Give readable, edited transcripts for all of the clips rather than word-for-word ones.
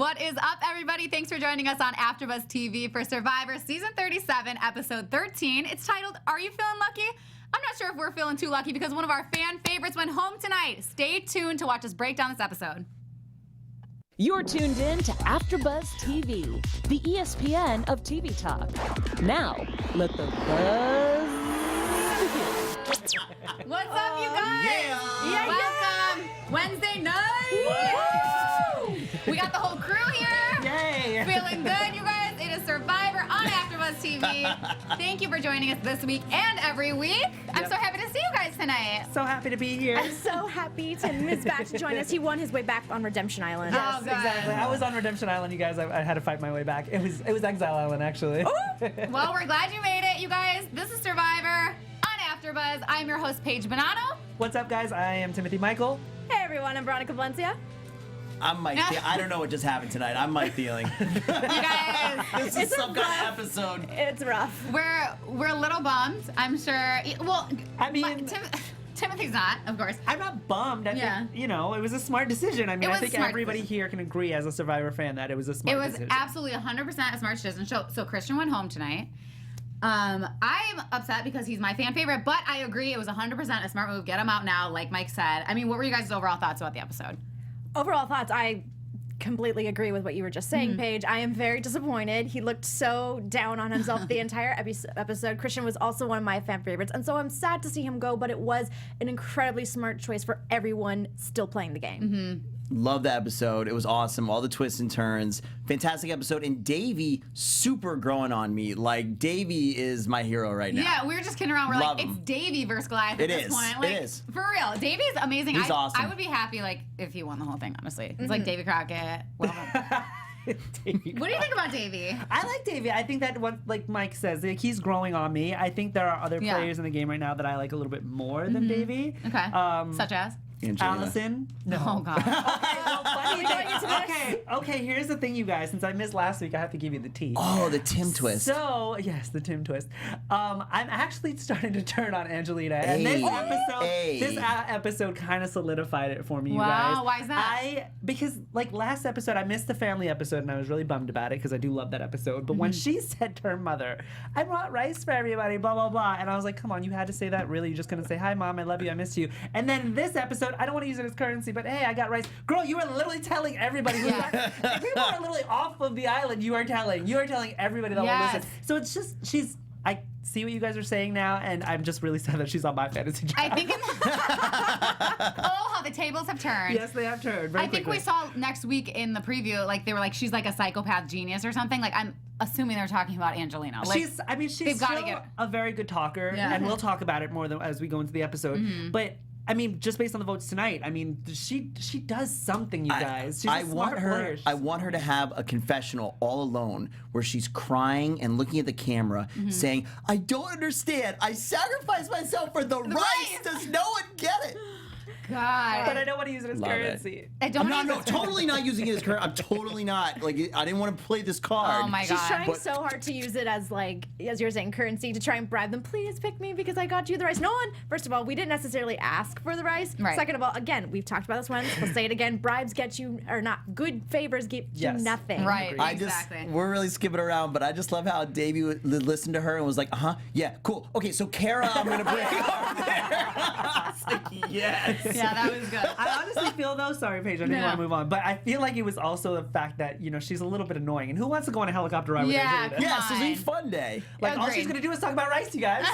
What is up, everybody? Thanks for joining us on AfterBuzz TV for Survivor Season 37, Episode 13. It's titled, Are You Feeling Lucky? I'm not sure if we're feeling too lucky because one of our fan favorites went home tonight. Stay tuned to watch us break down this episode. You're tuned in to AfterBuzz TV, the ESPN of TV talk. Now, let the buzz begin. What's up, you guys? Welcome. Wednesday night. Woo! We got the whole crew here. Yay! Feeling good, you guys. It is Survivor on AfterBuzz TV. Thank you for joining us this week and every week. I'm so happy to see you guys tonight. So happy to be here. I'm so happy Tim is back to join us. He won his way back on Redemption Island. Oh, good. Exactly. I was on Redemption Island, you guys. I had to fight my way back. It was Exile Island, actually. Well, we're glad you made it, you guys. This is Survivor on AfterBuzz. I'm your host, Paige Bonanno. What's up, guys? I am Timothy Michael. Hey everyone, I'm Veronica Valencia. I'm Mike. I don't know what just happened tonight. I'm Mike Dealing. You guys, This is some kind of episode. It's rough. we're a little bummed, I'm sure. Well, I mean, Timothy's not, of course. I'm not bummed. I Yeah. think, it was a smart decision. I mean, It I was a think smart everybody decision. here can agree as a Survivor fan that it was a smart It was decision. absolutely 100% a smart decision. So Christian went home tonight. I'm upset because he's my fan favorite, but I agree it was 100% a smart move. Get him out now, like Mike said. I mean, what were you guys' overall thoughts about the episode? Overall thoughts, I completely agree with what you were just saying, Paige. I am very disappointed. He looked so down on himself the entire episode. Christian was also one of my fan favorites, and so I'm sad to see him go, but it was an incredibly smart choice for everyone still playing the game. Love the episode. It was awesome. All the twists and turns. Fantastic episode. And Davey super growing on me. Like, Davey is my hero right now. Yeah, we were just kidding around. We're Love like, him. it's Davey versus Goliath at It this is. point. It Like, is. For real. Davey's amazing. He's awesome. I would be happy, like, if he won the whole thing, honestly. It's like Davey Crockett. Well, Davey. what do you think about Davey? I like Davey. I think that what, like Mike says, like, he's growing on me. I think there are other Yeah. players in the game right now that I like a little bit more than Davey. Okay. Such as? Angelina. Allison. No. Oh, God. Okay, here's the thing, you guys. Since I missed last week, I have to give you the tea. Oh, the Tim twist. So, yes, the Tim twist. I'm actually starting to turn on Angelina. And this episode kind of solidified it for me, you guys. Wow, why is that? Because, like, last episode, I missed the family episode, and I was really bummed about it because I do love that episode. But when she said to her mother, I brought rice for everybody, blah, blah, blah. And I was like, come on, you had to say that? Really? You're just going to say, hi, Mom, I love you, I miss you. And then this episode, I don't want to use it as currency, but hey, I got rice. Girl, you are literally telling everybody who's if people are literally off of the island, you are telling everybody that will listen. So it's just, I see what you guys are saying now, and I'm just really sad that she's on my fantasy draft. I think how the tables have turned. Yes, they have turned very I think quickly. we saw next week in the preview, like they were like, she's like a psychopath genius or something. Like I'm assuming they're talking about Angelina. Like, she's they've gotta still get- a very good talker, Yeah. and we'll talk about it more as we go into the episode. But I mean, just based on the votes tonight, I mean, she does something, you guys. She's a smart player. I want her to have a confessional all alone where she's crying and looking at the camera saying, I don't understand. I sacrificed myself for the rice. Does no one get it? God. But I don't want to use it as Love it. currency. I don't I'm even- totally not using it as current. I'm totally not. Like, I didn't want to play this card. Oh my She's God. trying But- so hard to use it as, like, as you're saying, currency to try and bribe them. Please pick me because I got you the rice. No one, first of all, we didn't necessarily ask for the rice. Right. Second of all, again, we've talked about this once. We'll say it again. Bribes get you, or not, good favors get you Yes. nothing. Right. I we're really skipping around, but I just love how Davey listened to her and was like, yeah, cool. Okay, so Kara, I'm going to bring over there. I was like, yes. Yeah, that was good. I honestly feel though, sorry Paige, I didn't No. want to move on, but I feel like it was also the fact that, she's a little bit annoying. And who wants to go on a helicopter ride with Yeah, Angelina? come Yes, this is a on. fun day. Like, all Agreed. she's going to do is talk about rice, you guys.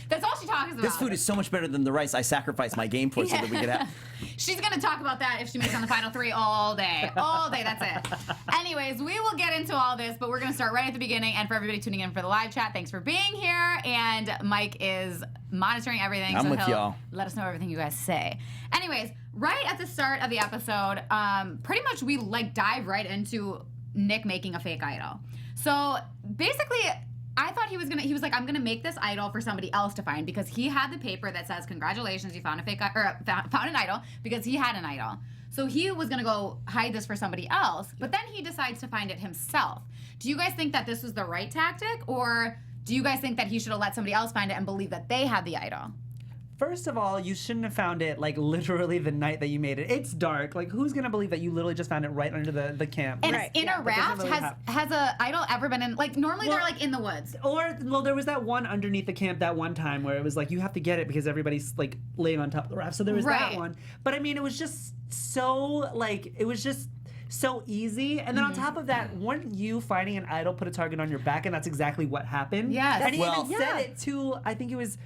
That's all she talks about. This food is so much better than the rice I sacrificed my game for so that we could have. She's gonna talk about that if she makes it on the final three all day. All day, that's it. Anyways, we will get into all this, but we're gonna start right at the beginning. And for everybody tuning in for the live chat, thanks for being here. And Mike is monitoring everything. I'm so with he'll y'all. let us know everything you guys say. Anyways, right at the start of the episode, pretty much we like dive right into Nick making a fake idol. So basically, I thought he was like, I'm gonna make this idol for somebody else to find because he had the paper that says, congratulations, you found a fake or found an idol because he had an idol. So he was gonna go hide this for somebody else, but then he decides to find it himself. Do you guys think that this was the right tactic, or do you guys think that he should have let somebody else find it and believe that they had the idol? First of all, you shouldn't have found it like literally the night that you made it. It's dark. Like, who's gonna believe that you literally just found it right under the camp? And Right. in a raft, really has a idol ever been in? Like normally Well, they're like in the woods. Or, well, there was that one underneath the camp that one time where it was like, you have to get it because everybody's like laying on top of the raft. So there was that Right. one. But I mean, it was just so, like, it was just so easy. And then on top of that, weren't you finding an idol put a target on your back? And that's exactly what happened. Yes. And he Well- even said it to, I think it was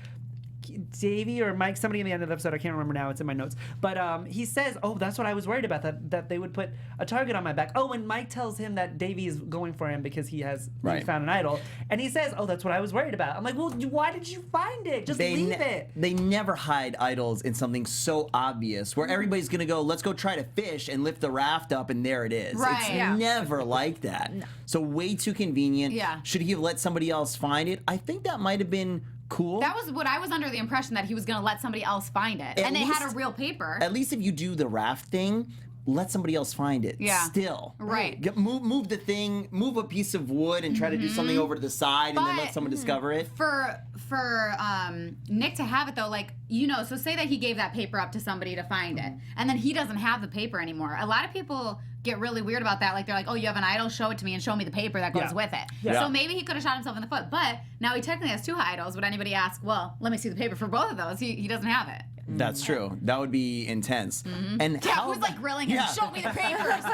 Davey or Mike, somebody in the end of the episode, I can't remember now, it's in my notes. But he says, oh, that's what I was worried about, that they would put a target on my back. Oh, and Mike tells him that Davey is going for him because he found an idol. And he says, oh, that's what I was worried about. I'm like, well, why did you find it? Just leave it. They never hide idols in something so obvious where everybody's gonna go, let's go try to fish and lift the raft up, and there it is. Right. It's Yeah. never like that. So way too convenient. Yeah. Should he have let somebody else find it? I think that might have been cool. That was what I was under the impression, that he was going to let somebody else find it. At And it had least- a real paper. At least if you do the raft thing, let somebody else find it. Yeah. Still. Right. Move the thing, move a piece of wood and try to do something over to the side and then But- let someone discover it. For Nick to have it though, like, you know, so say that he gave that paper up to somebody to find it, and then he doesn't have the paper anymore. A lot of people get really weird about that. Like, they're like, oh, you have an idol, show it to me and show me the paper that goes Yeah. with it. Yeah. So maybe he could have shot himself in the foot, but now he technically has 2 idols. Would anybody ask, well, let me see the paper for both of those? He doesn't have it. That's true. That would be intense. And Yeah, how who's like grilling him? Yeah. Show me the papers.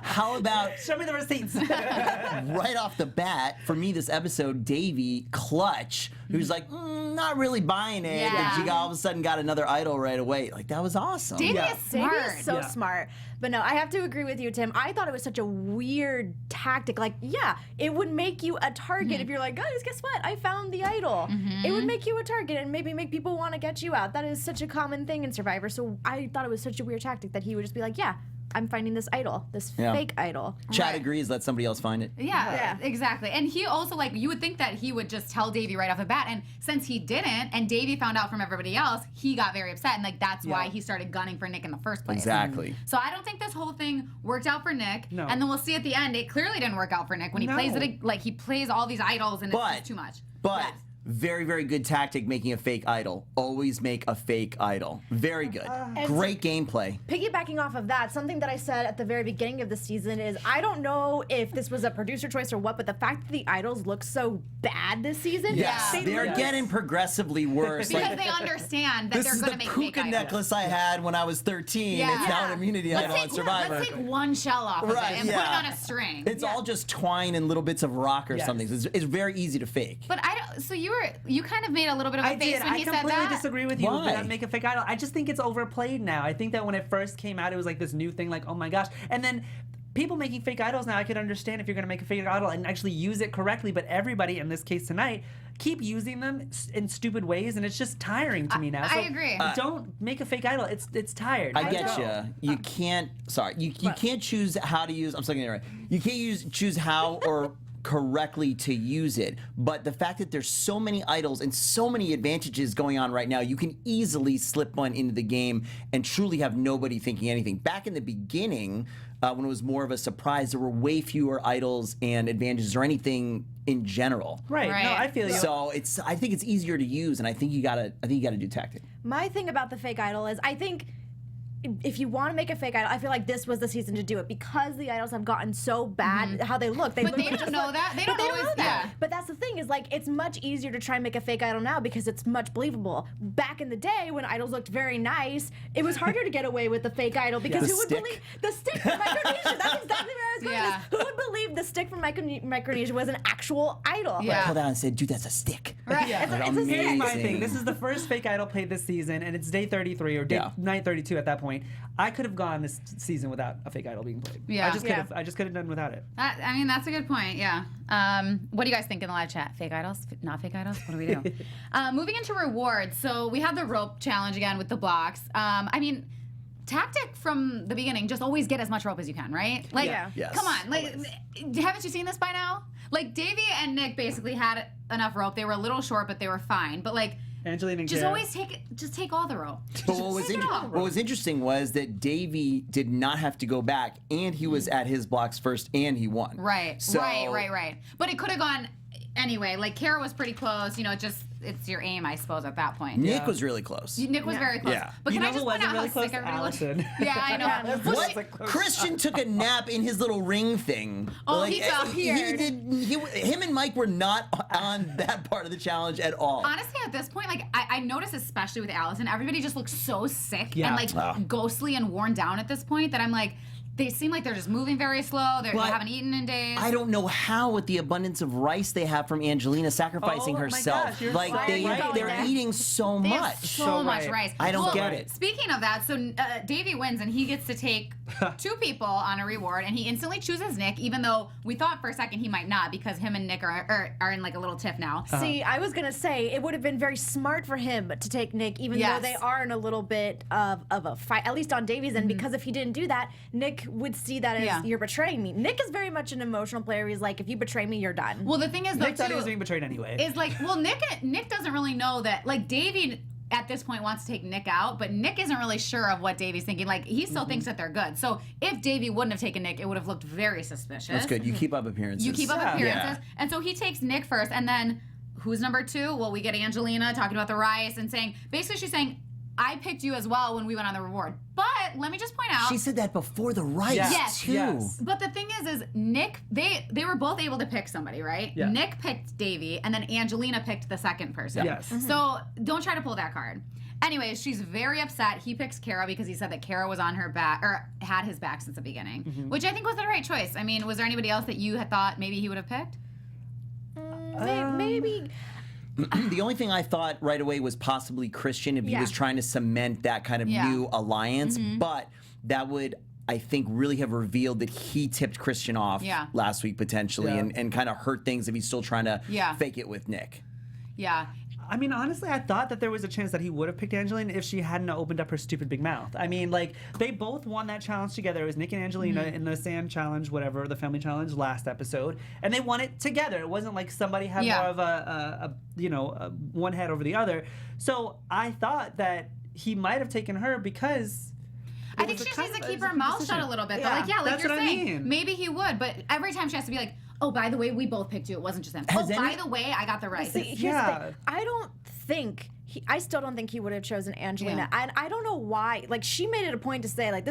How about Show me the receipts. right off the bat, for me, this episode, Davey Clutch, who's like, not really buying it, Yeah. and she all of a sudden got another idol right away. Like, that was awesome. Davey Yeah. is smart. Davey is so Yeah. smart. But no, I have to agree with you, Tim. I thought it was such a weird tactic. Like, yeah, it would make you a target if you're like, guys, guess what? I found the idol. It would make you a target and maybe make people want to get you out. That is such a common thing in Survivor. So I thought it was such a weird tactic that he would just be like, yeah, I'm finding this idol, this Yeah. fake idol. Chad Right. agrees, let somebody else find it. Yeah, Yeah. exactly. And he also, like, you would think that he would just tell Davey right off the bat. And since he didn't, and Davey found out from everybody else, he got very upset. And, like, that's why Yeah. he started gunning for Nick in the first place. Exactly. So I don't think this whole thing worked out for Nick. No. And then we'll see at the end, it clearly didn't work out for Nick when he plays No. it. Like, he plays all these idols and it's But- just too much. But Yes. very, very good tactic making a fake idol. Always make a fake idol. Very good. Great gameplay. Piggybacking off of that, something that I said at the very beginning of the season is I don't know if this was a producer choice or what, but the fact that the idols look so bad this season, Yes, Yeah. they're Yes. getting progressively worse. Because Like, they understand that this they're is going the to make fake puka idols. necklace I had when I was 13. Yeah. It's now an immunity idol on Survivor. Let's take one shell off of Right, it and put yeah. it on a string. It's all just twine and little bits of rock or Yes. something. It's very easy to fake. But I don't. So you kind of made a little bit of a I face did. when I he said completely that. disagree with you. Why? That make a fake idol. I just think it's overplayed now. I think that when it first came out, it was like this new thing, like, oh my gosh. And then people making fake idols now, I could understand if you're going to make a fake idol and actually use it correctly. But everybody, in this case tonight, keep using them in stupid ways, and it's just tiring to me now. I agree. Don't make a fake idol. It's tired. I Let get it go. you. You can't. Sorry, you can't choose how to use. I'm saying it right. You can't choose how or correctly to use it. But the fact that there's so many idols and so many advantages going on right now, you can easily slip one into the game and truly have nobody thinking anything. Back in the beginning, when it was more of a surprise, there were way fewer idols and advantages or anything in general. Right. Right. No, I feel you. So I think it's easier to use, and I think you gotta do tactic. My thing about the fake idol is I think if you want to make a fake idol, I feel like this was the season to do it because the idols have gotten so bad how they look. But they literally don't just know look- that. They but don't always know that. yeah. But that's the thing is like it's much easier to try and make a fake idol now because it's much believable. Back in the day when idols looked very nice, it was harder to get away with the fake idol because The who would stick? believe the stick from Micronesia? That's exactly where I was going. Yeah. Is who would believe the stick from Micronesia was an actual idol? Yeah. Pulled out and said, "Dude, that's a stick." Right. Yeah. It's a Amazing. Here's my thing. This is the first fake idol played this season, and it's day 33 or night 32 at that point. I could have gone this season without a fake idol being played. Yeah. I just could Yeah. have. I just could have done without it. I mean, that's a good point. Yeah. What do you guys think in the live chat? Fake idols? Not fake idols? What do we do? Moving into rewards. So we have the rope challenge again with the blocks. I mean, tactic from the beginning, just always get as much rope as you can, right? Like, Yeah. Yes. come on. Like, haven't you seen this by now? Like, Davey and Nick basically had enough rope. They were a little short, but they were fine. But like, Angelina and just Kara. always take all the rope. But what was interesting was that Davey did not have to go back, and he was at his blocks first, and he won. Right, So- right. But it could have gone anyway. Like, Kara was pretty close. You know, just it's your aim, I suppose, at that point. Nick was really close. Nick was very close. Yeah. But You can know I just who point wasn't out really how close? sick everybody looked? Allison. Yeah, I know. What? Christian took a nap in his little ring thing. Oh, he fell. Him and Mike were not on that part of the challenge at all. Honestly, at this point, like I noticed, especially with Allison, everybody just looks so sick Yeah. and like ghostly and worn down at this point that I'm like, they seem like they're just moving very slow. They haven't eaten in days. I don't know how, with the abundance of rice they have from Angelina sacrificing Oh my herself, gosh, you're like so right they're there. eating so They have much. so much right. rice. I don't Well, get it. Speaking of that, so Davey wins and he gets to take 2 people on a reward, and he instantly chooses Nick, even though we thought for a second he might not because him and Nick are in like a little tiff now. See, I was gonna say it would have been very smart for him to take Nick, even though Yes. they are in a little bit of a fight, at least on Davey's end, because if he didn't do that, Nick would see that as you're betraying me. Nick is very much an emotional player. He's like, if you betray me, you're done. Well, the thing is, though, Nick thought he too, was being betrayed anyway. is like, well, Nick doesn't really know that, like, Davey at this point wants to take Nick out, but Nick isn't really sure of what Davey's thinking. Like, he still thinks that they're good. So if Davey wouldn't have taken Nick, it would have looked very suspicious. That's good. You keep up appearances. You keep up Yeah. appearances. And so he takes Nick first, and then who's number 2? Well, we get Angelina talking about the rice and saying, basically she's saying, I picked you as well when we went on the reward. But let me just point out. She said that before the rice, Yes. too. Yes. But the thing is Nick, they were both able to pick somebody, right? Yeah. Nick picked Davey, and then Angelina picked the second person. Yes. So don't try to pull that card. Anyways, she's very upset. He picks Kara because he said that Kara was on her back, or had his back since the beginning, which I think was the right choice. I mean, was there anybody else that you had thought maybe he would have picked? Maybe. The only thing I thought right away was possibly Christian if he Yeah. was trying to cement that kind of new alliance, but that would, I think, really have revealed that he tipped Christian off last week potentially Yeah. and kind of hurt things if he's still trying to Yeah. fake it with Nick. Yeah. I mean, honestly, I thought that there was a chance that he would have picked Angelina if she hadn't opened up her stupid big mouth. I mean, like, they both won that challenge together. It was Nick and Angelina in the sand challenge, whatever, the family challenge last episode. And they won it together. It wasn't like somebody had more of a one head over the other. So I thought that he might have taken her because... I think she just needs to keep her mouth shut a little bit. Yeah, Like, yeah, like that's you're what I saying. mean. Maybe he would, but every time she has to be like, oh, by the way, we both picked you. It wasn't just him. Has By any- the way, I got the rice. See, here's the thing. I don't think I still don't think he would have chosen Angelina. And I don't know why. Like, she made it a point to say, like,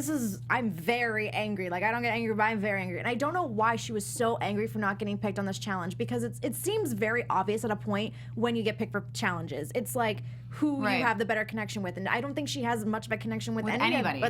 I'm very angry. Like, I don't get angry, but I'm very angry. And I don't know why she was so angry for not getting picked on this challenge, because it seems very obvious at a point when you get picked for challenges. It's like who you have the better connection with. And I don't think she has much of a connection with anybody.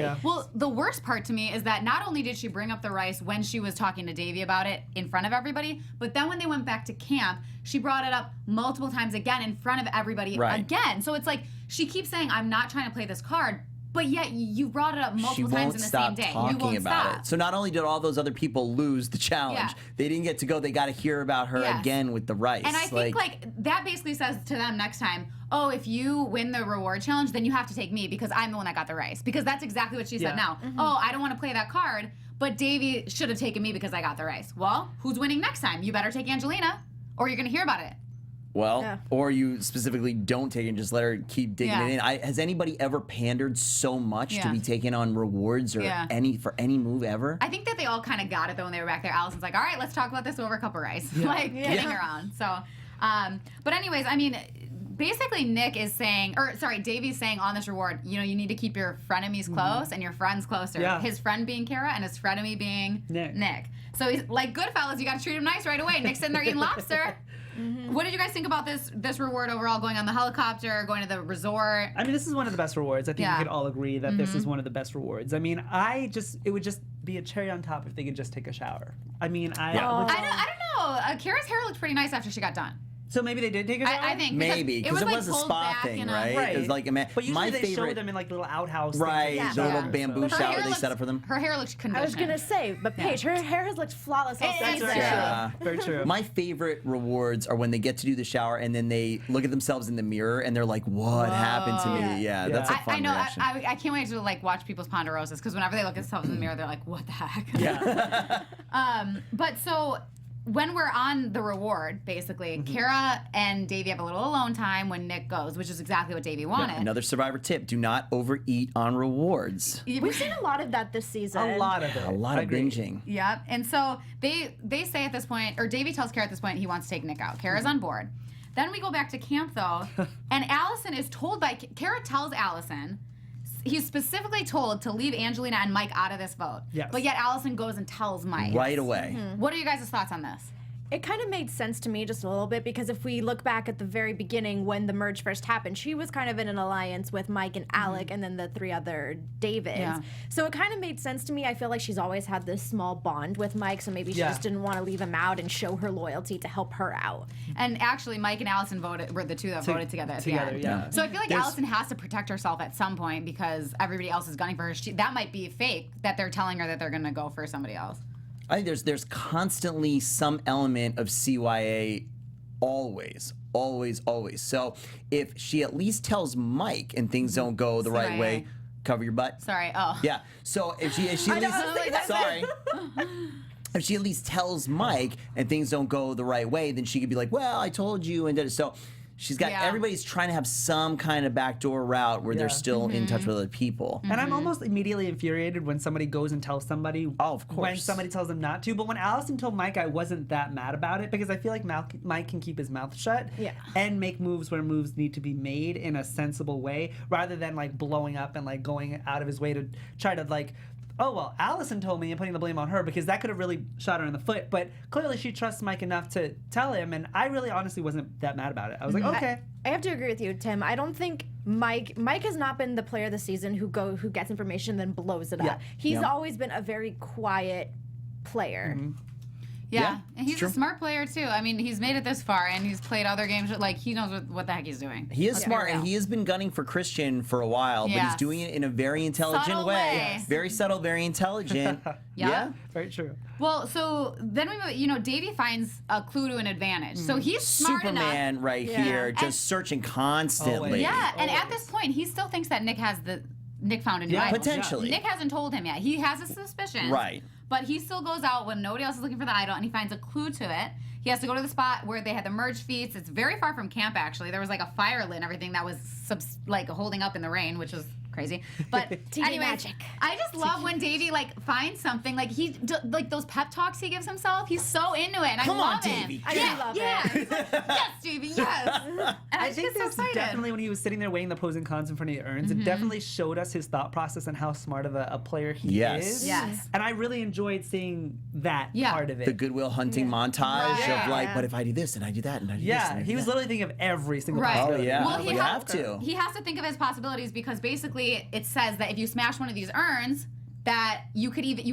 Yeah. Well, the worst part to me is that not only did she bring up the rice when she was talking to Davey about it in front of everybody, but then when they went back to camp, she brought it up multiple times again in front of everybody again. So it's like she keeps saying, I'm not trying to play this card, but yet you brought it up multiple times in the same day. She won't stop talking about it. So not only did all those other people lose the challenge, they didn't get to go, they got to hear about her again with the rice. And I think like that basically says to them next time, oh, if you win the reward challenge, then you have to take me because I'm the one that got the rice. Because that's exactly what she said now. Oh, I don't want to play that card, but Davey should have taken me because I got the rice. Well, who's winning next time? You better take Angelina or you're going to hear about it. Well, or you specifically don't take it and just let her keep digging it in. Has anybody ever pandered so much to be taken on rewards or for any move ever? I think that they all kind of got it though when they were back there. Allison's like, all right, let's talk about this over a cup of rice. Like kidding around. So, but anyways, I mean, basically Nick is saying, or sorry, Davey's saying on this reward, you know, you need to keep your frenemies close and your friends closer. Yeah. His friend being Kara and his frenemy being Nick. So he's like, Goodfellas, you got to treat him nice right away. Nick's sitting there eating lobster. What did you guys think about this reward overall? Going on the helicopter, going to the resort. I mean, this is one of the best rewards. I think we could all agree that this is one of the best rewards. I mean, it would just be a cherry on top if they could just take a shower. I mean, I don't know. Kara's hair looked pretty nice after she got done. So maybe they did take a shower? I think maybe because it like was a pulled spa back thing, in a- right? It was like But usually my they favorite, show them in like little outhouse right? things. The little Yeah. bamboo Her shower hair they looks- set up for them. Her hair looks conditioned. I was gonna say, but Paige, her hair has looked flawless all That's season. right. Yeah. Very true. My favorite rewards are when they get to do the shower and then they look at themselves in the mirror and they're like, "What happened to me?" Yeah, that's a fun I know. reaction. I can't wait to like watch people's ponderosas because whenever they look at themselves in the mirror, they're like, "What the heck?" Yeah. But so when we're on the reward, basically, Kara and Davey have a little alone time when Nick goes, which is exactly what Davey wanted. Another Survivor tip: do not overeat on rewards. We've seen a lot of that this season. A lot of it. A lot of Agreed. binging. Yep. And so they say at this point, or Davey tells Kara at this point he wants to take Nick out. Kara's on board. Then we go back to camp though, and Allison is told by Kara tells Allison. He's specifically told to leave Angelina and Mike out of this vote. Yes. But yet Allison goes and tells Mike. Right away. What are you guys' thoughts on this? It kind of made sense to me just a little bit because if we look back at the very beginning when the merge first happened, she was kind of in an alliance with Mike and Alec and then the 3 other Davids. Yeah. So it kind of made sense to me. I feel like she's always had this small bond with Mike, so maybe she just didn't want to leave him out and show her loyalty to help her out. And actually, Mike and Allison were the two that voted together at the end. Yeah. So I feel like Allison has to protect herself at some point because everybody else is gunning for her. That might be fake that they're telling her that they're going to go for somebody else. I think there's constantly some element of CYA always. So if she at least tells Mike and things don't go the right way, cover your butt. Sorry. Oh. Yeah. So if she at least sorry. If she at least tells Mike and things don't go the right way, then she could be like, "Well, I told you," and did it. So she's got everybody's trying to have some kind of backdoor route where they're still in touch with other people. And I'm almost immediately infuriated when somebody goes and tells somebody. Oh, of course. When somebody tells them not to. But when Allison told Mike, I wasn't that mad about it because I feel like Mike can keep his mouth shut and make moves where moves need to be made in a sensible way rather than like blowing up and like going out of his way to try to like, oh, well, Allison told me and putting the blame on her because that could have really shot her in the foot. But clearly she trusts Mike enough to tell him, and I really honestly wasn't that mad about it. I was like, okay. I have to agree with you, Tim. I don't think Mike has not been the player this season who gets information and then blows it up. He's always been a very quiet player. Yeah, and he's a smart player too. I mean, he's made it this far, and he's played other games. Like he knows what the heck he's doing. He is smart, and he has been gunning for Christian for a while, but he's doing it in a very intelligent Subtle way. way. Very subtle, very intelligent. Yeah. Very true. Well, so then Davey finds a clue to an advantage. So he's smart Superman enough. right here, just searching constantly. Yeah, and at this point, he still thinks that Nick found a new idol. Potentially. Nick hasn't told him yet. He has a suspicion. Right. But he still goes out when nobody else is looking for the idol, and he finds a clue to it. He has to go to the spot where they had the merge feats. It's very far from camp, actually. There was like a fire lit and everything that was like holding up in the rain, which was crazy. But TV magic. I just love when Davey finds something like those pep talks he gives himself. He's so into it, and Come I on, love him. Davey. I do love it. He's like, yes, Davey, yes. And I think get so this excited. definitely when he was sitting there weighing the pros and cons in front of the urns, it definitely showed us his thought process and how smart of a player he is. Yes. And I really enjoyed seeing that part of it. The Goodwill Hunting montage of like, what if I do this and I do that and I do this? And I do he was that. literally thinking of every single Right. possibility. Oh, yeah. Well, You have to. He has to think of his possibilities because basically it says that if you smash one of these urns, that you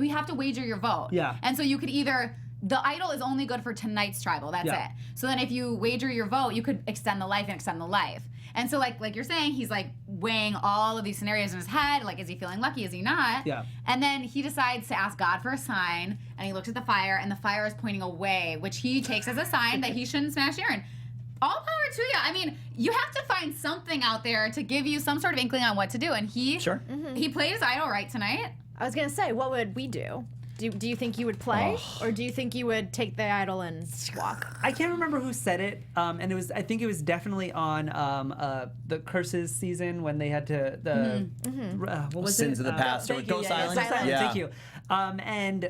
have to wager your vote. Yeah. And so you could either the idol is only good for tonight's tribal. That's it. So then if you wager your vote, you could extend the life and extend the life. And so like you're saying, he's like weighing all of these scenarios in his head. Like, is he feeling lucky? Is he not? Yeah. And then he decides to ask God for a sign, and he looks at the fire, and the fire is pointing away, which he takes as a sign that he shouldn't smash the urn. All power to you. I mean, you have to find something out there to give you some sort of inkling on what to do. And he played his idol right tonight. I was gonna say, what would we do? Do you think you would play, or do you think you would take the idol and walk? I can't remember who said it, and I think it was definitely on the Curses season when they had to what was Sins it? of the Past or Thank Ghost you. Island. Ghost Island. Yeah. Thank you. And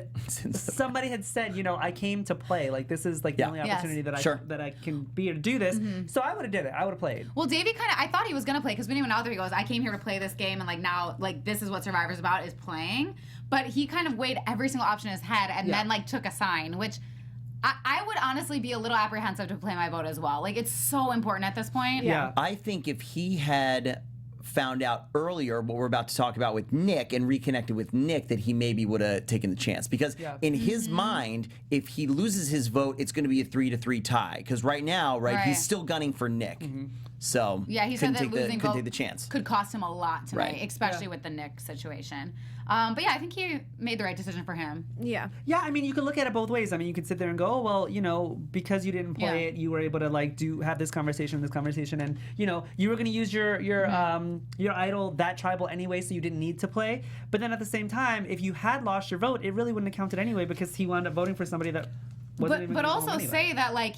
somebody had said, I came to play. Like this is like the only opportunity that I can be here to do this. So I would have did it. I would have played. Well, Davey I thought he was gonna play because when he went out there, he goes, "I came here to play this game, and like now, like this is what Survivor's about is playing." But he kind of weighed every single option in his head and then like took a sign, which I would honestly be a little apprehensive to play my vote as well. Like it's so important at this point. Yeah. I think if he had found out earlier what we're about to talk about with Nick and reconnected with Nick, that he maybe would have taken the chance. Because in his mind, if he loses his vote, it's going to be a 3-3 tie. Because right now, he's still gunning for Nick. So he said that losing vote take the chance. could cost him a lot tonight, especially with the Nick situation. But yeah, I think he made the right decision for him. Yeah. Yeah, I mean, you can look at it both ways. I mean, you could sit there and go, oh, well, because you didn't play it, you were able to like have this conversation, and you were going to use your idol that tribal anyway, so you didn't need to play. But then at the same time, if you had lost your vote, it really wouldn't have counted anyway because he wound up voting for somebody that. But also say that like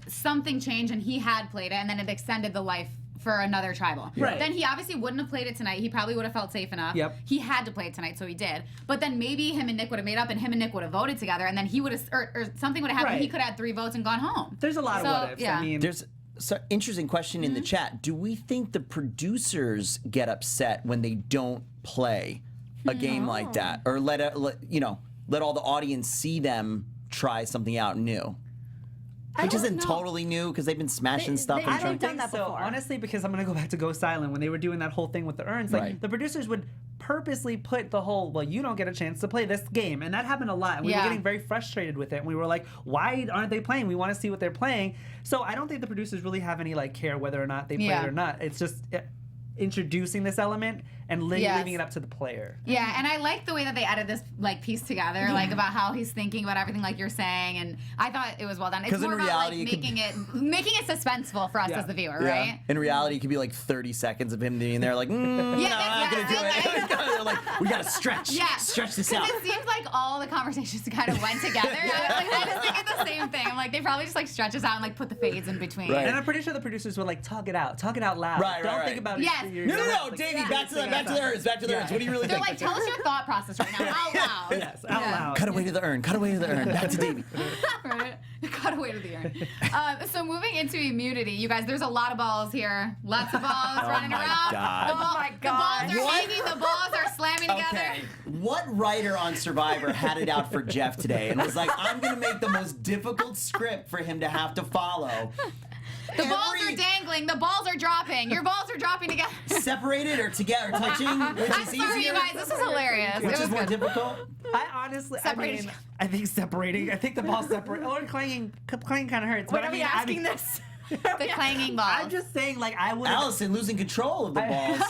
something changed and he had played it and then it extended the life for another tribal. Right. Then he obviously wouldn't have played it tonight. He probably would have felt safe enough. Yep. He had to play it tonight, so he did. But then maybe him and Nick would have made up and him and Nick would have voted together and then he would have or something would have happened. Right. He could have had 3 votes and gone home. There's a lot of what ifs. Yeah. I mean, So interesting question in the chat. Do we think the producers get upset when they don't play a game like that, or let all the audience see them try something out new? Which isn't totally new because they've been smashing stuff. I I don't don't done think that so. before. Honestly, because I'm gonna go back to Ghost Island when they were doing that whole thing with the urns. Like Right. the producers would purposely put the whole, well, you don't get a chance to play this game, and that happened a lot. And we were getting very frustrated with it. And we were like, why aren't they playing? We want to see what they're playing. So I don't think the producers really have any like care whether or not they play it or not. It's just introducing this element and leaving it up to the player. Yeah, and I like the way that they added this like piece together, like about how he's thinking about everything, like you're saying, and I thought it was well done. It's 'Cause in more about reality, like making it suspenseful for us as the viewer, right? In reality, it could be like 30 seconds of him being there, like, no, I'm not gonna do it. They're like, we gotta stretch this out. It seems like all the conversations kind of went together. I was thinking the same thing. I'm like, they probably just like stretch us out and like put the fades in between. Right. And I'm pretty sure the producers would like talk it out loud. Don't think about it. Yes. No, Davey, back to the urns. Back to the urns. What do you really They're think? like, tell us your thought process right now, out loud. Yes, out loud. Cut away to the urn. Cut away to the urn. Back to Davey. Right? Cut away to the urn. So moving into immunity, you guys, there's a lot of balls here. Lots of balls running my around. God. The balls are What? hanging, the balls are slamming together. Okay, what writer on Survivor had it out for Jeff today and was like, I'm gonna make the most difficult script for him to have to follow? The balls are dangling. The balls are dropping. Your balls are dropping together. Separated or together, touching, which I'm is sorry, easier? you guys. This is hilarious. Which It is was more good. difficult? I honestly, Separated. I think separating. I think the ball separate or clanging kind of hurts. Wait, but are we asking this? The clanging balls. I'm just saying, like I would. Allison losing control of the balls.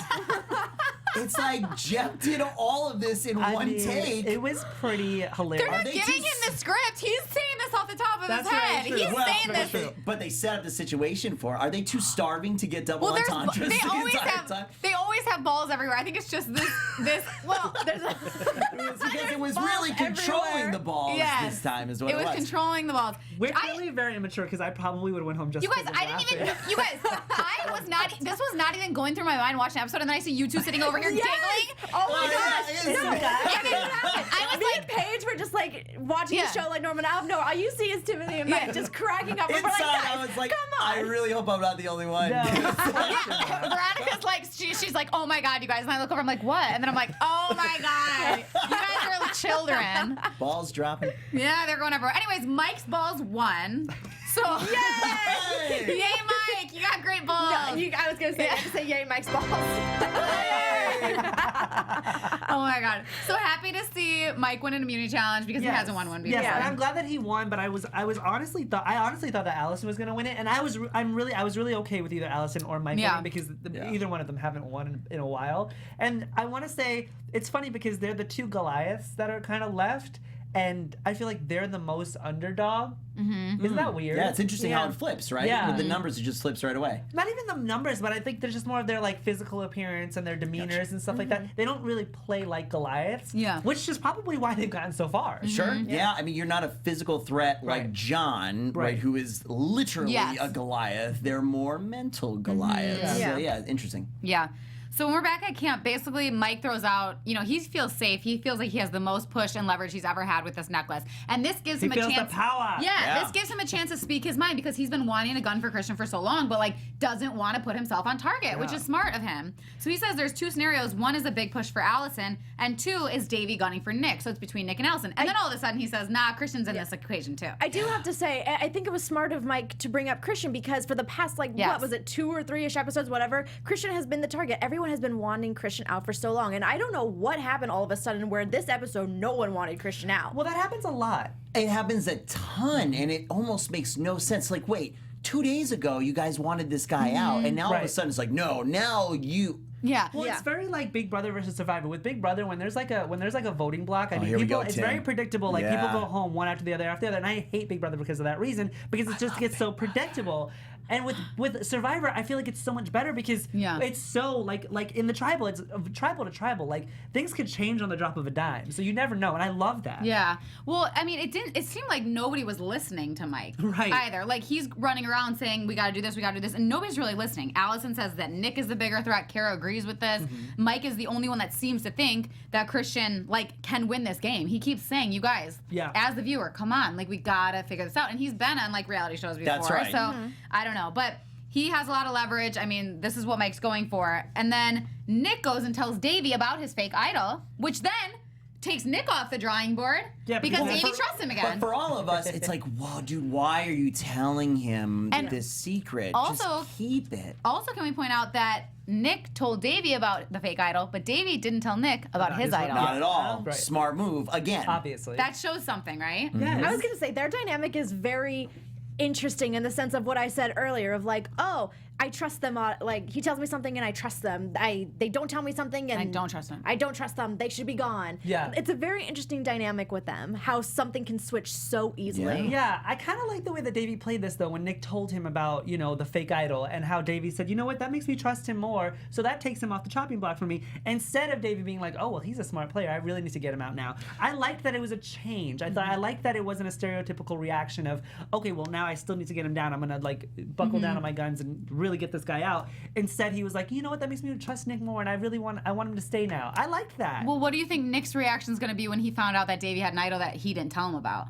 It's like Jeff did all of this in one take. It was pretty hilarious. They're not they giving too him the script. He's saying this off the top of That's his very head. true. He's Well, saying very this. true. But they set up the situation for. Are they too starving to get double Well, entendres they the always entire have time? they always have balls everywhere. I think it's just this. Well, there's a. It's because it was balls really controlling everywhere. the balls Yes. this time, is what It was controlling the balls. We're I- clearly very immature because I probably would have went home just. You guys, 'cause of I didn't even. laughing. You guys, I was not. This was not even going through my mind watching the episode, and then I see you two sitting over here Yes! giggling. Oh my yeah, gosh! it is. No, And then I was me like, and Paige were just like watching Yeah. the show like Norman. No, all you see is Timothy and Mike just cracking up. And we're like, Inside, guys, I was like, come on. I really hope I'm not the only one. No. Veronica's like, she's like, oh my god, you guys, and I look over, I'm like, what? And then I'm like, oh my god, you guys are children. Balls dropping. Yeah, they're going everywhere. Anyways, Mike's balls won. So Hey! yay, Mike, you got great balls. I was gonna say, I had to say yay, Mike's balls. Oh my god, so happy to see Mike win an immunity challenge because he hasn't won one before. Yes, and I'm glad that he won. But I honestly thought that Allison was gonna win it, and I was really okay with either Allison or Mike winning because either one of them haven't won in a while. And I want to say it's funny because they're the two Goliaths that are kind of left. And I feel like they're the most underdog. Mm-hmm. Isn't that weird? Yeah, it's interesting how it flips, right? Yeah. With the numbers, it just flips right away. Not even the numbers, but I think there's just more of their like physical appearance and their demeanors and stuff like that. They don't really play like Goliaths. Yeah. Which is probably why they've gotten so far. Sure. Yeah. I mean, you're not a physical threat like Right. John, right? Who is literally Yes. a Goliath. They're more mental Goliaths. Yeah. So, yeah, interesting. Yeah. So when we're back at camp, basically Mike throws out, he feels safe. He feels like he has the most push and leverage he's ever had with this necklace. And this gives him a feels chance. the power. Yeah, Yeah. this gives him a chance to speak his mind because he's been wanting a gun for Christian for so long, but like doesn't want to put himself on target, which is smart of him. So he says there's two scenarios. One is a big push for Allison, and two is Davey gunning for Nick. So it's between Nick and Allison. And then all of a sudden he says, nah, Christian's in this equation too. I do have to say, I think it was smart of Mike to bring up Christian because for the past, what was it, 2 or 3-ish episodes, whatever, Christian has been the target. Everyone has been wanting Christian out for so long. And I don't know what happened all of a sudden where this episode, no one wanted Christian out. Well, that happens a lot. It happens a ton, and it almost makes no sense. Like, wait, 2 days ago, you guys wanted this guy out, and now all of a Right. sudden it's like, no, now you. Yeah. Well, it's very like Big Brother versus Survivor. With Big Brother, when there's like a voting block, I mean, here we people, go, it's Tim. very predictable. Like people Yeah. go home one after the other, and I hate Big Brother because of that reason. Because it just gets so predictable. And with Survivor, I feel like it's so much better because it's so like in the tribal, it's tribal to tribal. Like things could change on the drop of a dime, so you never know. And I love that. Yeah. Well, I mean, it seemed like nobody was listening to Mike either. Like he's running around saying, we got to do this, and nobody's really listening. Allison says that Nick is the bigger threat. Kara agrees with this. Mike is the only one that seems to think that Christian can win this game. He keeps saying, you guys, as the viewer, come on, we got to figure this out. And he's been on reality shows before. That's right. So I don't know. But he has a lot of leverage. I mean, this is what Mike's going for. And then Nick goes and tells Davey about his fake idol, which then takes Nick off the drawing board because Davey trusts him again. But for all of us, it's like, whoa, dude, why are you telling him this secret? Also, just keep it. Also, can we point out that Nick told Davey about the fake idol, but Davey didn't tell Nick about his idol. Not at all. Right. Smart move. Again. Obviously. That shows something, right? Yes. I was going to say, their dynamic is very interesting in the sense of what I said earlier of like, oh, I trust them. Like, he tells me something and I trust them. They don't tell me something and I don't trust them. I don't trust them. They should be gone. Yeah. It's a very interesting dynamic with them, how something can switch so easily. Yeah, I kind of like the way that Davey played this, though, when Nick told him about, the fake idol and how Davey said, you know what, that makes me trust him more, so that takes him off the chopping block for me, instead of Davey being like, oh, well, he's a smart player. I really need to get him out now. I liked that it was a change. I liked that it wasn't a stereotypical reaction of, okay, well, now I still need to get him down. I'm going to, buckle down on my guns and really get this guy out. Instead, he was like, you know what, that makes me trust Nick more, and I want him to stay now. I liked that. Well, what do you think Nick's reaction is going to be when he found out that Davey had an idol that he didn't tell him about?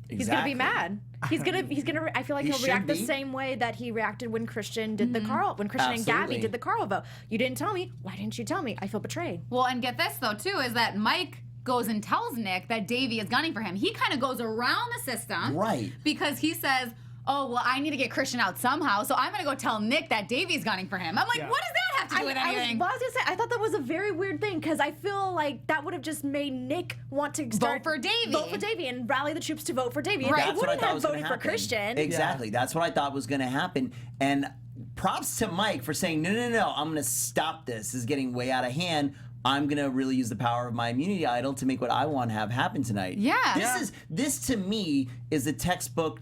He's gonna be mad. He's gonna. I feel like he'll react the same way that he reacted when Christian did the Carl. When Christian and Gabby did the Carl vote. You didn't tell me. Why didn't you tell me? I feel betrayed. Well, and get this though too is that Mike goes and tells Nick that Davey is gunning for him. He kind of goes around the system, right? Because he says, "Oh, well, I need to get Christian out somehow, so I'm gonna go tell Nick that Davey's gunning for him." I'm like, what does that have to do with anything? I was gonna say, I thought that was a very weird thing because I feel like that would have just made Nick want to vote for Davey and rally the troops to vote for Davey. Right. They wouldn't have voted for Christian. Exactly. That's what I thought was going to happen. And props to Mike for saying, no, I'm going to stop this. This is getting way out of hand. I'm going to really use the power of my immunity idol to make what I want to have happen tonight. Yeah. This to me is a textbook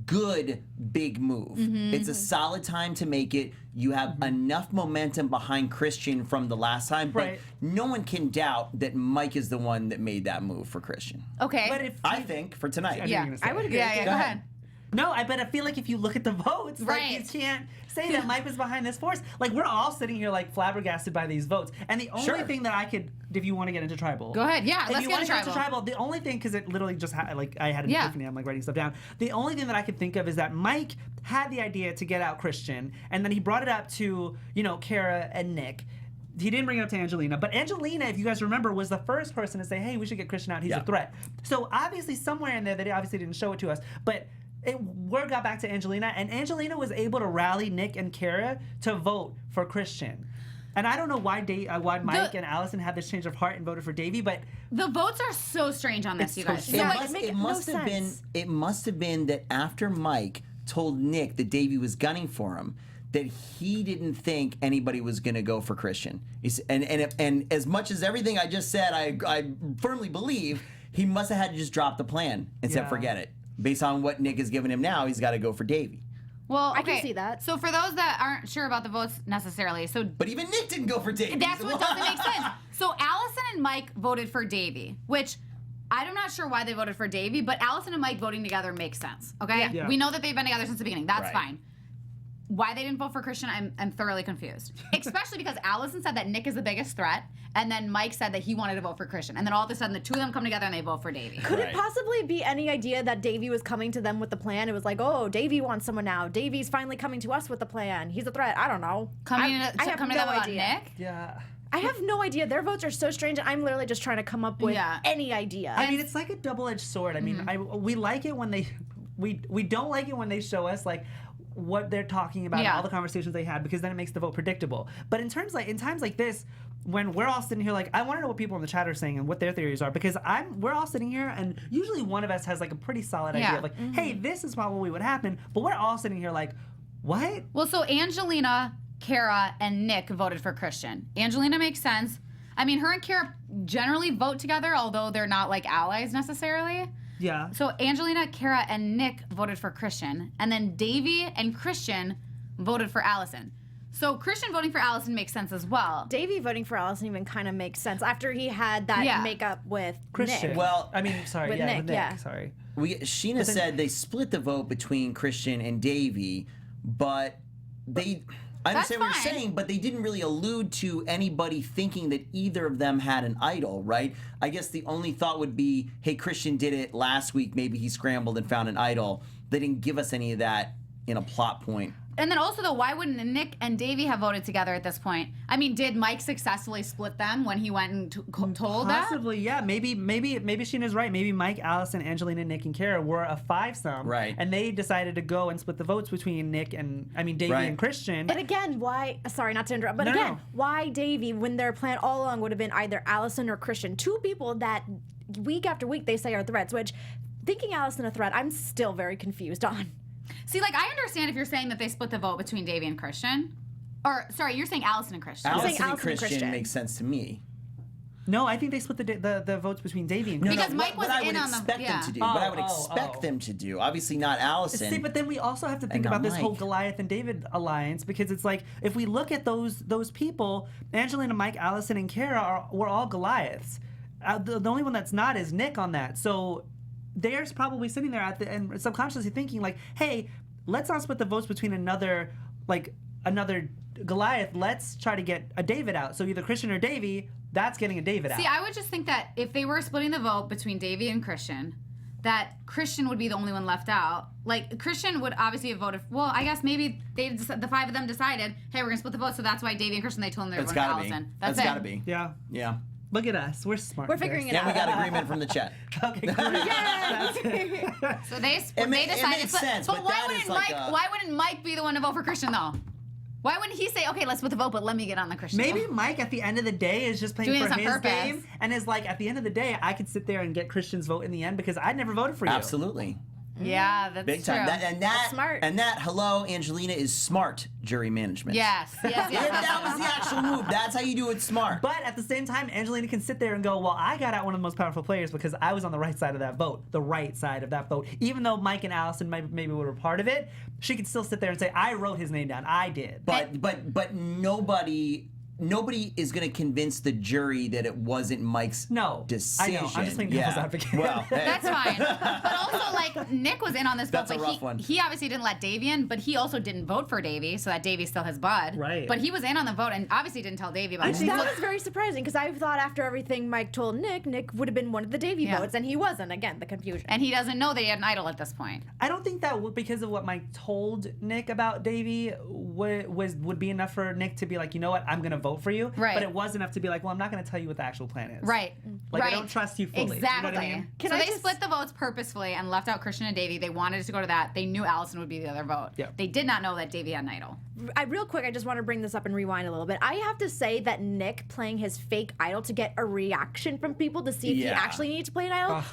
good big move. It's a solid time to make it. You have enough momentum behind Christian from the last time, but no one can doubt that Mike is the one that made that move for Christian. Okay. But I think for tonight. I would agree. Yeah, go ahead. No, but I feel like if you look at the votes, you can't say that Mike was behind this force. We're all sitting here flabbergasted by these votes, and the only thing that I could, if you want to get into tribal, go ahead. Yeah, let's get into tribal. The only thing, because it literally just I had an epiphany. I'm writing stuff down. The only thing that I could think of is that Mike had the idea to get out Christian, and then he brought it up to Kara and Nick. He didn't bring it up to Angelina, but Angelina, if you guys remember, was the first person to say, "Hey, we should get Christian out. He's a threat." So obviously, somewhere in there, they obviously didn't show it to us, but. Word got back to Angelina, and Angelina was able to rally Nick and Kara to vote for Christian. And I don't know why Mike and Allison had this change of heart and voted for Davey, but the votes are so strange on this, you guys. It must have been that after Mike told Nick that Davey was gunning for him, that he didn't think anybody was going to go for Christian. And as much as everything I just said, I firmly believe he must have had to just drop the plan and said, forget it. Based on what Nick has given him now, he's got to go for Davey. Well, okay. I can see that. So for those that aren't sure about the votes necessarily, but even Nick didn't go for Davey. That's what doesn't make sense. So Allison and Mike voted for Davey, which I'm not sure why they voted for Davey, but Allison and Mike voting together makes sense. Okay, Yeah. We know that they've been together since the beginning. That's fine. Why they didn't vote for Christian, I'm thoroughly confused. Especially because Allison said that Nick is the biggest threat, and then Mike said that he wanted to vote for Christian. And then all of a sudden, the two of them come together and they vote for Davey. Could it possibly be any idea that Davey was coming to them with the plan? It was like, oh, Davey wants someone now. Davey's finally coming to us with the plan. He's a threat. I don't know. I have no idea. Nick? Yeah. I have no idea. Their votes are so strange. I'm literally just trying to come up with any idea. I mean, it's like a double-edged sword. I mean, we like it when they... We don't like it when they show us, what they're talking about and all the conversations they had, because then it makes the vote predictable. But in times like this, when we're all sitting here I want to know what people in the chat are saying and what their theories are, because we're all sitting here and usually one of us has a pretty solid idea of hey, this is probably what would happen, but we're all sitting here what? Well, so Angelina, Kara, and Nick voted for Christian. Angelina makes sense. I mean, her and Kara generally vote together, although they're not allies necessarily. Yeah. So Angelina, Kara, and Nick voted for Christian. And then Davey and Christian voted for Allison. So Christian voting for Allison makes sense as well. Davey voting for Allison even kind of makes sense after he had that makeup with Christian. Nick. Well, I mean, sorry, with Nick. Sorry. Sheena said they split the vote between Christian and Davey, but I understand what you're saying, but they didn't really allude to anybody thinking that either of them had an idol, right? I guess the only thought would be, hey, Christian did it last week. Maybe he scrambled and found an idol. They didn't give us any of that in a plot point And then also, though, why wouldn't Nick and Davey have voted together at this point? I mean, did Mike successfully split them when he went and told that? Possibly, yeah. Maybe Sheena's right. Maybe Mike, Allison, Angelina, Nick, and Kara were a five-some. Right. And they decided to go and split the votes between Davey and Christian. But again, why? Sorry, not to interrupt. But again, why Davey when their plan all along would have been either Allison or Christian? Two people that week after week they say are threats. Which, thinking Allison a threat, I'm still very confused on. See, like, I understand if you're saying that they split the vote between Davey and Christian. Or, sorry, you're saying Allison and Christian. Allison and Allison and Christian Christian. makes sense to me. No, I think they split the votes between Davey and Christian. Because Mike was what I would in on the- expect them yeah. to do. What I would expect them to do. Obviously not Allison. See, but then we also have to think not about this whole Mike. Goliath and David alliance, because it's like, if we look at those people, Angelina, Mike, Allison, and Kara were all Goliaths. The only one that's not is Nick on that. So they're probably sitting there and subconsciously thinking like, hey, let's not split the votes between another Goliath. Let's try to get a David out. So either Christian or Davey, that's getting a David out. See, I would just think that if they were splitting the vote between Davey and Christian, that Christian would be the only one left out. Like, Christian would obviously have voted. Well, I guess maybe the five of them decided, hey, we're going to split the vote, so that's why Davey and Christian, they told them they were That's going to gotta be. Allison. That's it. gotta be. Yeah. Yeah. Look at us. We're smart. We're figuring it And we out. got agreement from the chat. Okay, great. So they It decided. makes sense, but why that wouldn't is like Mike? a- Why wouldn't Mike be the one to vote for Christian though? Why wouldn't he say, okay, let's split the vote, but let me get on the Christian? Maybe vote? Mike at the end of the day is just playing Doing for this on his purpose. game and is like, at the end of the day, I could sit there and get Christian's vote in the end because I never voted for you. Absolutely. Yeah, that's Big true. time. That smart. And that, hello, Angelina, is smart jury management. Yes. Yeah, that was the actual move. That's how you do it smart. But at the same time, Angelina can sit there and go, well, I got out one of the most powerful players because I was on the right side of that vote. The right side of that vote. Even though Mike and Allison maybe were part of it, she could still sit there and say, I wrote his name down. I did. But nobody is going to convince the jury that it wasn't Mike's decision. I know. I'm just playing devil's advocate. Well, hey. That's fine. But also, like, Nick was in on this vote, That's a but rough one. he obviously didn't let Davey in, but he also didn't vote for Davey, so that Davey still has Bud. Right. But he was in on the vote and obviously didn't tell Davey about it. That was very surprising because I thought after everything Mike told Nick would have been one of the Davey Yeah. votes, and he wasn't. Again, the confusion. And he doesn't know that he had an idol at this point. I don't think that because of what Mike told Nick about Davey would be enough for Nick to be like, you know what, I'm going to vote for you. Right. But it was enough to be like, well, I'm not going to tell you what the actual plan is. Right. Like, right. I don't trust you fully. You know Exactly. what I mean? So they split the votes purposefully and left out Christian and Davey. They wanted it to go to that. They knew Allison would be the other vote. Yeah. They did not know that Davey had an idol. Real quick, I just want to bring this up and rewind a little bit. I have to say that Nick playing his fake idol to get a reaction from people to see if he Yeah. actually needed to play an idol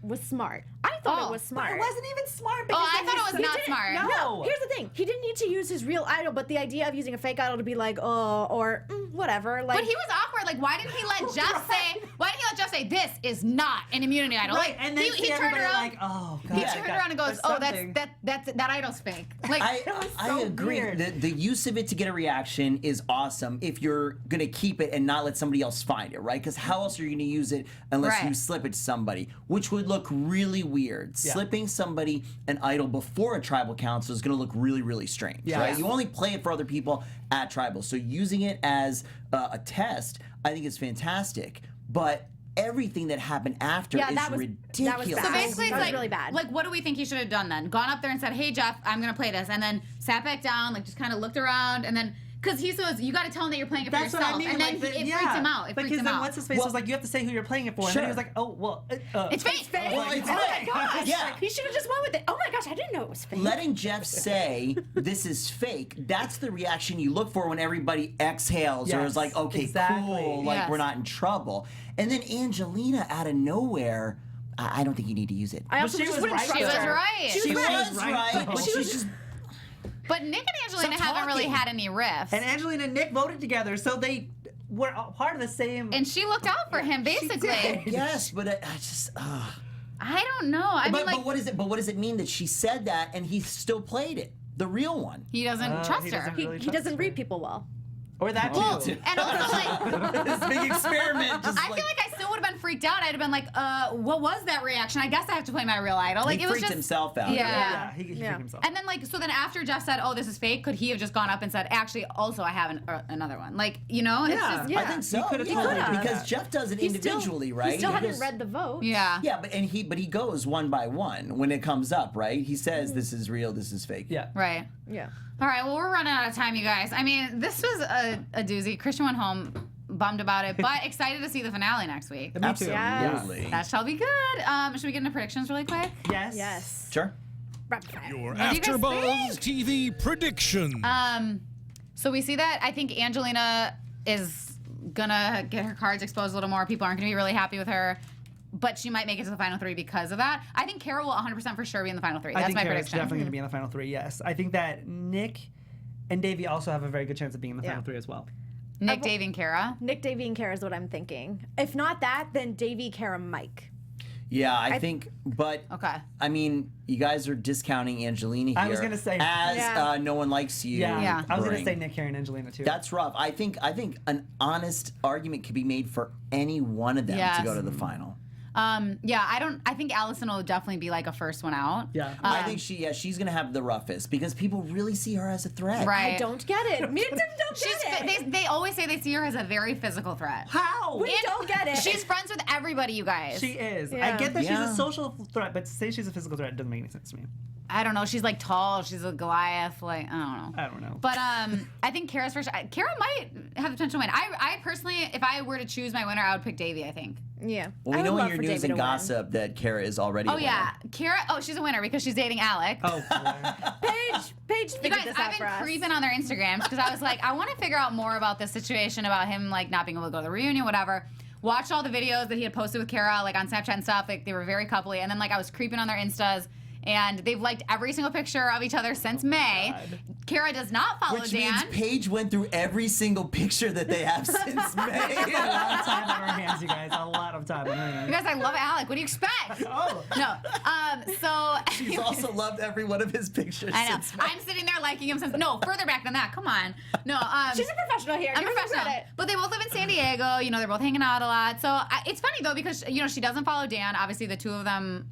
was smart. I thought it was But smart. it wasn't even smart. Because I then thought he it was said- not he didn't- smart. No. Here's the thing. He didn't need to use his real idol, but the idea of using a fake idol to be like, oh, or whatever. Like, But he was awkward. Like, why didn't he let Jeff say? Why didn't he let Jeff say this is not an immunity idol? Right, Like, and then he see turned everybody around. like, oh, God. He turned around and goes, There's "Oh, something. that idol's fake." Like, I agree. weird. The use of it to get a reaction is awesome if you're going to keep it and not let somebody else find it, right? Because how else are you going to use it unless you Right. slip it to somebody, which would look really weird. Yeah. Slipping somebody an idol before a tribal council is going to look really, really strange, Yeah. right? Yeah. You only play it for other people at tribal. So using it as a test, I think is fantastic. But everything that happened after Yeah, is that was ridiculous. bad. so basically, That it's was like really bad. Like, what do we think he should have done then? Gone up there and said, "Hey, Jeff, I'm gonna play this," and then sat back down, like just kind of looked around, and then because he says you got to tell him that you're playing it for That's yourself, what I mean. and then like, it freaked him out. It freaked because him then out. what's his face was like, you have to say who you're playing it for, and then Sure. he was like, oh well, It's fake. I was Well, like, it's oh fake. my gosh. Yeah. he should have just went with it. Oh my gosh, I didn't know it was fake. Letting Jeff say this is fake, that's the reaction you look for when everybody exhales or Yes, is like, okay, exactly. cool, like Yes. we're not in trouble. And then Angelina out of nowhere, I don't think you need to use it. I also she just was wouldn't right, trust She was her. right. She was right, right, though. but she's just But Nick and Angelina Stop haven't really talking. had any riffs. And Angelina and Nick voted together, so they were all part of the same. And she looked out for him, basically. did. yes, but I just. I don't know. I mean, like, but what is it? But what does it mean that she said that and he still played it? The real one. he doesn't trust he her. doesn't He, really he trust doesn't her. read people well. Or that too. Well, and also, like, This big experiment. Just I feel like I still would have been freaked out. I'd have been like, what was that reaction? I guess I have to play my real idol. Like, he it was freaked just himself out. Yeah. Yeah, he freaked Yeah. himself. And then, like, so then after Jeff said, "Oh, this is fake," could he have just gone up and said, "Actually, also I have another one"? Like, you know, it's Yeah. just Yeah. I think so. could've yeah, totally done because that. Jeff does it He individually, still, right? He still hadn't goes- read the vote. yeah. Yeah, but he goes one by one when it comes up, right? He says this is real, this is fake. Yeah. Right. Yeah. All right, well, we're running out of time, you guys. I mean, this was a doozy. Christian went home bummed about it, but excited to see the finale next week. Me too. Absolutely. That shall be good. Should we get into predictions really quick? Yes. Yes. Sure. Rapid fire. Your do you guys AfterBuzz TV prediction. So we see that I think Angelina is gonna get her cards exposed a little more. People aren't gonna be really happy with her, but she might make it to the final 3 because of that. I think Kara will 100% for sure be in the final 3. That's I think my Kara's prediction. definitely going to be in the final 3, yes. I think that Nick and Davey also have a very good chance of being in the final 3 as well. Nick, Davey, and Kara. Nick, Davey, and Kara is what I'm thinking. If not that, then Davey, Kara, Mike. Yeah, I think, but Okay. I mean, you guys are discounting Angelina here. I was gonna say- as Yeah. No one likes you. Yeah. I was going to bring. say Nick, Kara, and Angelina too. That's rough. I think an honest argument could be made for any one of them Yes. to go to the final. Yeah, I think Allison will definitely be like a first one out. Yeah. I think she's gonna have the roughest because people really see her as a threat. Right. I don't get it. Me and Tim don't get it. They always say they see her as a very physical threat. How? We don't get it. She's friends with everybody, you guys. She is. Yeah. I get that she's Yeah. a social threat, but to say she's a physical threat doesn't make any sense to me. I don't know. She's like tall. She's a Goliath. Like, I don't know. I don't know. But I think Kara's first. Kara might have the potential to win. I personally, if I were to choose my winner, I would pick Davey, I think. Yeah. Well, I we would know in love your for news Davey and to win. gossip that Kara is already. Oh, a winner. yeah. Kara, she's a winner because she's dating Alec. Oh, Paige You figured guys, this I've out for been us. creeping on their Instagrams because I was like, I want to figure out more about this situation about him like not being able to go to the reunion, whatever. Watched all the videos that he had posted with Kara, like on Snapchat and stuff. Like they were very coupley, and then like I was creeping on their Instas. And they've liked every single picture of each other since May. Kara does not follow Which Dan. means Paige went through every single picture that they have since May. a lot of time on our hands, you guys. A lot of time on our You hands. guys, I love Alec. What do you expect? Oh. No. So She's also loved every one of his pictures I know. since May. I'm sitting there liking him since further back than that. Come on. No. She's a professional here. I'm Give her some professional. credit. But they both live in San Diego. You know, they're both hanging out a lot. So it's funny though because she doesn't follow Dan. Obviously, the two of them,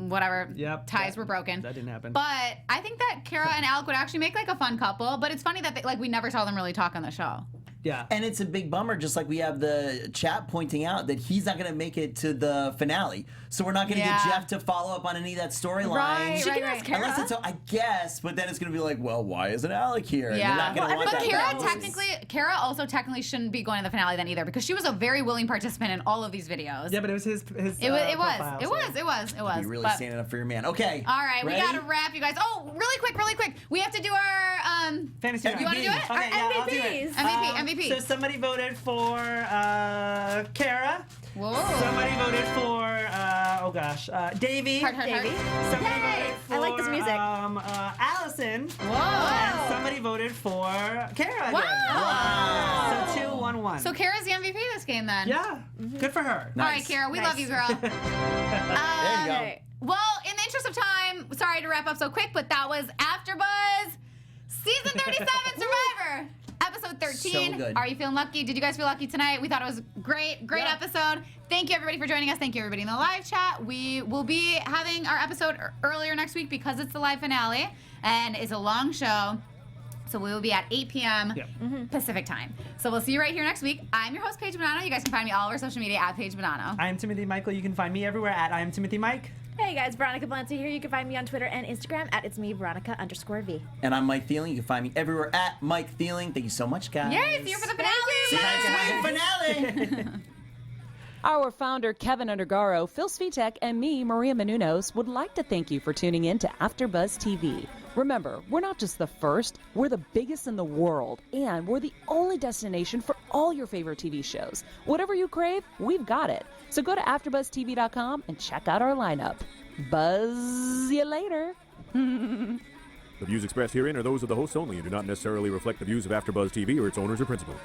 whatever, Yep. ties were broken. That didn't happen. But I think that Kara and Alec would actually make like a fun couple. But it's funny that we never saw them really talk on the show. Yeah. And it's a big bummer, just like we have the chat pointing out that he's not going to make it to the finale. So we're not going to Yeah. get Jeff to follow up on any of that storyline. Right, She can ask Kara. Unless it's, I guess, but then it's going to be like, well, why isn't Alec here? And Yeah. you're not going to want But that. Kara also technically shouldn't be going to the finale then either because she was a very willing participant in all of these videos. Yeah, but it was his It was. profile, so- It was. You're really But- standing up for your man. Okay. All right, ready? we got to wrap, you guys. Oh, really quick. We have to do our Fantasy You wanna do it? Okay, yeah, I'll do it. MVPs. MVP. So somebody voted for Kara. Whoa. Somebody voted for Davey. Heart. Somebody Yay! voted for I like this music. Allison. Whoa. And somebody voted for Kara. Wow. Again. So 2-1-1. So Kara's the MVP of this game then. yeah, good for her. All right, Nice. Kara, we Nice. love you, girl. There you go. Okay. Well, in the interest of time, sorry to wrap up so quick, but that was AfterBuzz Season 37 Survivor. Episode 13. So good. Are you feeling lucky? Did you guys feel lucky tonight? We thought it was great Yeah. episode. Thank you everybody for joining us. Thank you everybody in the live chat. We will be having our episode earlier next week because it's the live finale and it's a long show. So we will be at 8 p.m. Yep. Pacific time. So we'll see you right here next week. I'm your host, Paige Bonanno. You guys can find me all over social media at Paige Bonanno. I am Timothy Michael. You can find me everywhere at I am Timothy Mike. Hey guys, Veronica Valente here. You can find me on Twitter and Instagram at it's me, Veronica_V. And I'm Mike Thieling. You can find me everywhere at Mike Thieling. Thank you so much, guys. Yay, see you for the finale. See you next week. Finale. Our founder, Keven Undergaro, Phil Svitek, and me, Maria Menounos, would like to thank you for tuning in to AfterBuzz TV. Remember, we're not just the first, we're the biggest in the world, and we're the only destination for all your favorite TV shows. Whatever you crave, we've got it. So go to AfterBuzzTV.com and check out our lineup. Buzz you later. The views expressed herein are those of the hosts only and do not necessarily reflect the views of AfterBuzz TV or its owners or principals.